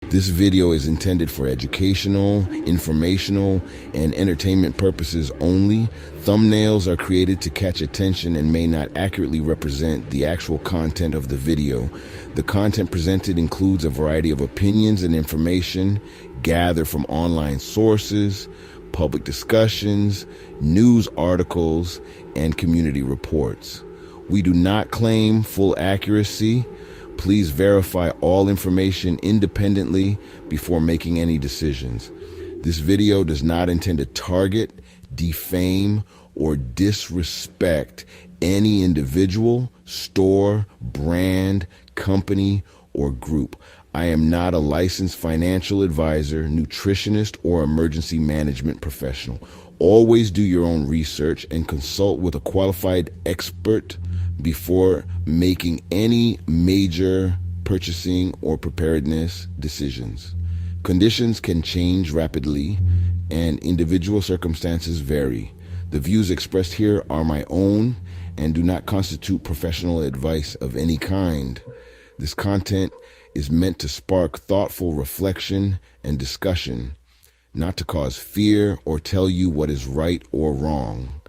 This video is intended for educational, informational, and entertainment purposes only. Thumbnails are created to catch attention and may not accurately represent the actual content of the video. The content presented includes a variety of opinions and information gathered from online sources, public discussions, news articles, and community reports. We do not claim full accuracy. Please verify all information independently before making any decisions. This video does not intend to target, defame, or disrespect any individual, store, brand, company, or group. I am not a licensed financial advisor, nutritionist, or emergency management professional. Always do your own research and consult with a qualified expert before making any major purchasing or preparedness decisions. Conditions can change rapidly and individual circumstances vary. The views expressed here are my own and do not constitute professional advice of any kind. This content is meant to spark thoughtful reflection and discussion, not to cause fear or tell you what is right or wrong.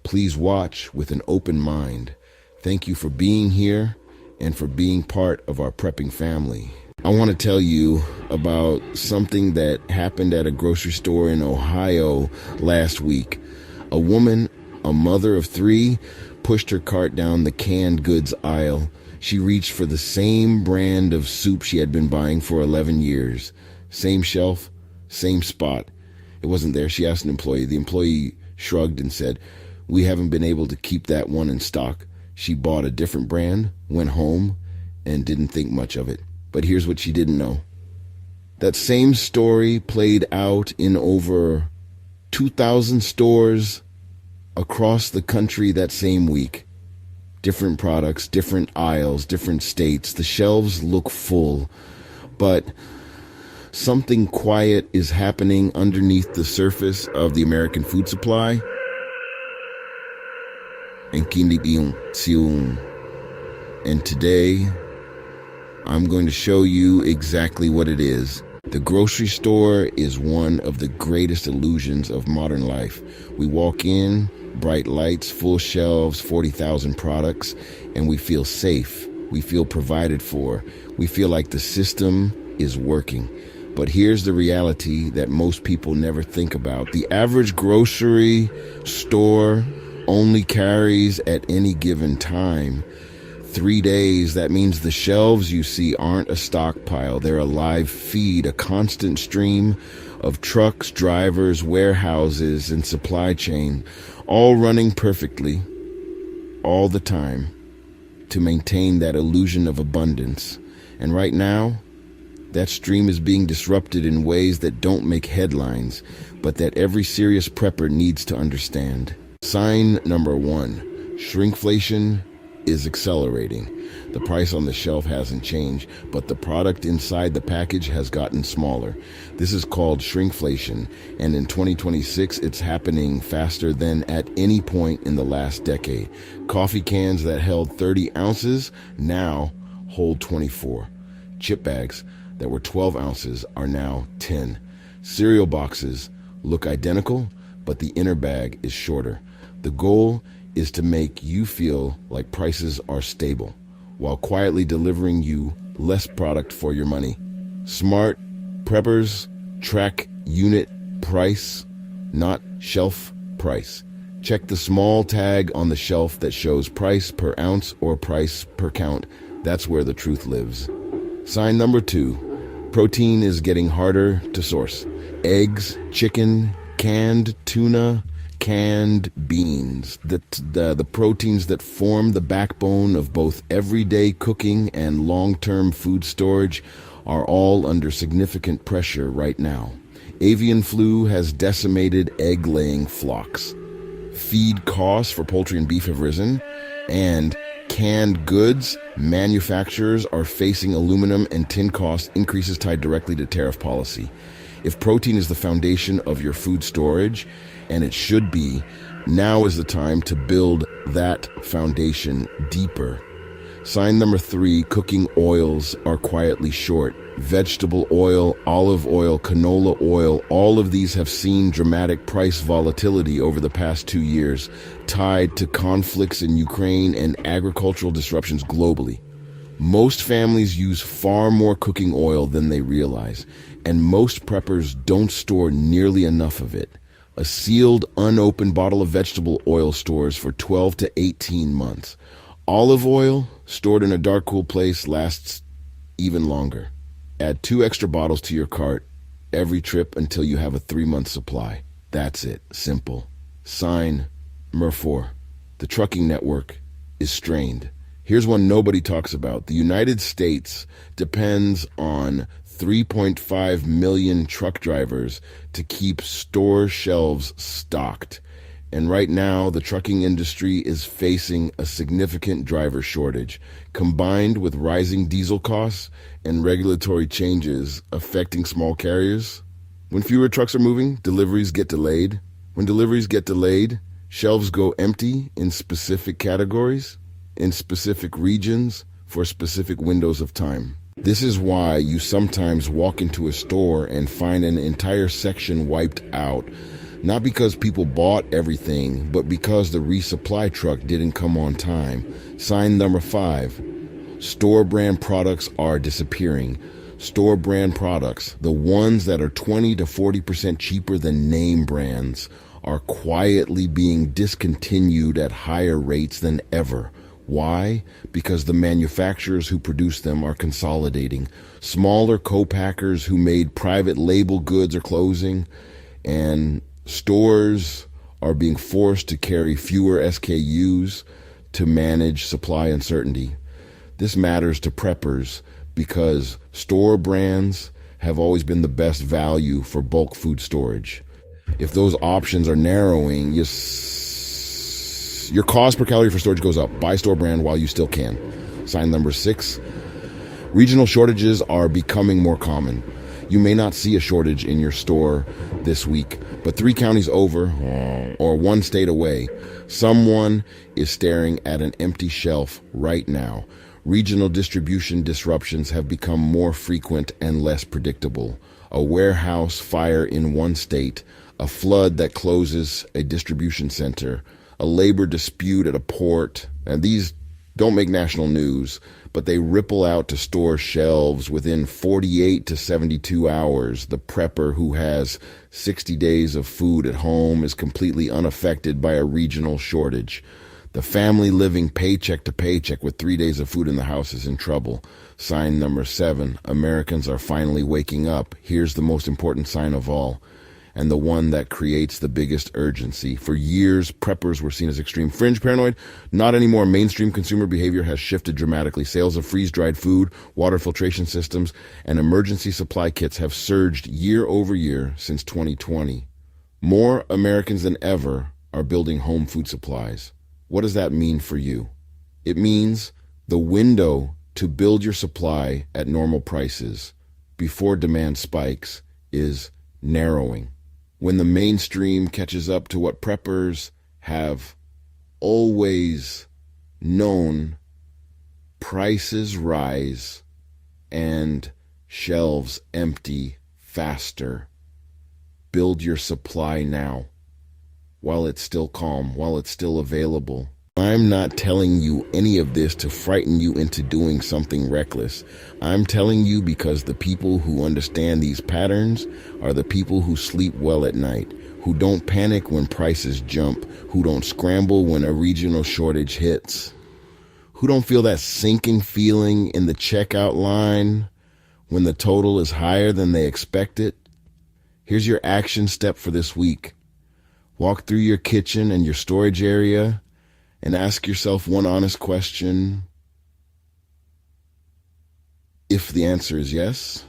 Please watch with an open mind. Thank you for being here and for being part of our prepping family. I want to tell you about something that happened at a grocery store in Ohio last week. A woman, a mother of 3, pushed her cart down the canned goods aisle. She reached for the same brand of soup she had been buying for 11 years. Same shelf, same spot. It wasn't there. She asked an employee. The employee shrugged and said, "We haven't been able to keep that one in stock." She bought a different brand, went home, and didn't think much of it. But here's what she didn't know. That same story played out in over 2,000 stores across the country that same week. Different products, different aisles, different states. The shelves look full, but something quiet is happening underneath the surface of the American food supply. And today, I'm going to show you exactly what it is. The grocery store is one of the greatest illusions of modern life. We walk in, bright lights, full shelves, 40,000 products, and we feel safe. We feel provided for. We feel like the system is working. But here's the reality that most people never think about. The average grocery store only carries at any given time 3 days. That means the shelves you see aren't a stockpile. They're a live feed, a constant stream of trucks, drivers, warehouses, and supply chain, all running perfectly all the time to maintain that illusion of abundance. And right now, that stream is being disrupted in ways that don't make headlines, but that every serious prepper needs to understand. Sign number 1, shrinkflation is accelerating. The price on the shelf hasn't changed, but the product inside the package has gotten smaller. This is called shrinkflation, and in 2026, it's happening faster than at any point in the last decade. Coffee cans that held 30 ounces now hold 24. Chip bags that were 12 ounces are now 10. Cereal boxes look identical, but the inner bag is shorter. The goal is to make you feel like prices are stable, while quietly delivering you less product for your money. Smart preppers track unit price, not shelf price. Check the small tag on the shelf that shows price per ounce or price per count. That's where the truth lives. Sign number 2, protein is getting harder to source. Eggs, chicken, canned tuna, canned beans, the proteins that form the backbone of both everyday cooking and long-term food storage are all under significant pressure right now. Avian flu has decimated egg-laying flocks. Feed costs for poultry and beef have risen, and canned goods manufacturers are facing aluminum and tin cost increases tied directly to tariff policy. If protein is the foundation of your food storage, and it should be, now is the time to build that foundation deeper. Sign number 3, cooking oils are quietly short. vegetable oil, olive oil, canola oil, all of these have seen dramatic price volatility over the past 2 years, tied to conflicts in Ukraine and agricultural disruptions globally. Most families use far more cooking oil than they realize, and most preppers don't store nearly enough of it. A sealed, unopened bottle of vegetable oil stores for 12 to 18 months. Olive oil, stored in a dark, cool place, lasts even longer. Add 2 extra bottles to your cart every trip until you have a 3-month supply. That's it. Simple. Sign MER4. The trucking network is strained. Here's one nobody talks about. The United States depends on 3.5 million truck drivers to keep store shelves stocked. And right now, the trucking industry is facing a significant driver shortage, combined with rising diesel costs and regulatory changes affecting small carriers. When fewer trucks are moving, deliveries get delayed. When deliveries get delayed, shelves go empty in specific categories, in specific regions, for specific windows of time. This is why you sometimes walk into a store and find an entire section wiped out. Not because people bought everything, but because the resupply truck didn't come on time. Sign number 5. Store brand products are disappearing. Store brand products, the ones that are 20 to 40% cheaper than name brands, are quietly being discontinued at higher rates than ever. Why? Because the manufacturers who produce them are consolidating. Smaller co-packers who made private label goods are closing, and stores are being forced to carry fewer SKUs to manage supply uncertainty. This matters to preppers because store brands have always been the best value for bulk food storage. If those options are narrowing, your cost per calorie for storage goes up. Buy store brand while you still can. Sign number 6. Regional shortages are becoming more common. You may not see a shortage in your store this week, but 3 counties over, or 1 state away, someone is staring at an empty shelf right now. Regional distribution disruptions have become more frequent and less predictable. A warehouse fire in one state, a flood that closes a distribution center, a labor dispute at a port, and these don't make national news, but they ripple out to store shelves within 48 to 72 hours. The prepper who has 60 days of food at home is completely unaffected by a regional shortage. The family living paycheck to paycheck with 3 days of food in the house is in trouble. Sign number 7. Americans are finally waking up. Here's the most important sign of all, and the one that creates the biggest urgency. For years, preppers were seen as extreme fringe paranoid. Not anymore. Mainstream consumer behavior has shifted dramatically. Sales of freeze-dried food, water filtration systems, and emergency supply kits have surged year over year since 2020. More Americans than ever are building home food supplies. What does that mean for you? It means the window to build your supply at normal prices before demand spikes is narrowing. When the mainstream catches up to what preppers have always known, prices rise and shelves empty faster. Build your supply now, while it's still calm, while it's still available. I'm not telling you any of this to frighten you into doing something reckless. I'm telling you because the people who understand these patterns are the people who sleep well at night, who don't panic when prices jump, who don't scramble when a regional shortage hits, who don't feel that sinking feeling in the checkout line when the total is higher than they expected. Here's your action step for this week. Walk through your kitchen and your storage area and ask yourself one honest question. If the answer is yes,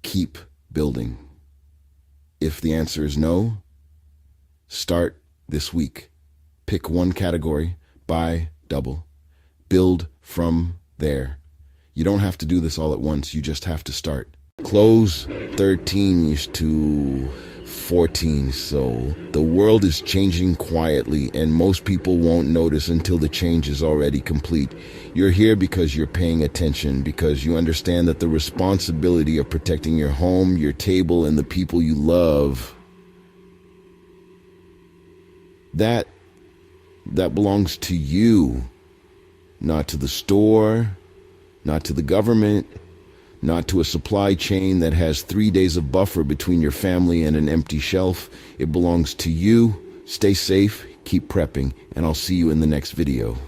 keep building. If the answer is no, start this week. Pick one category, buy double, build from there. You don't have to do this all at once, you just have to start. Close 13 used to 14 soul. The world is changing quietly, and most people won't notice until the change is already complete. You're here because you're paying attention, because you understand that the responsibility of protecting your home, your table, and the people you love, that belongs to you, not to the store, not to the government, not to a supply chain that has 3 days of buffer between your family and an empty shelf. It belongs to you. Stay safe, keep prepping, and I'll see you in the next video.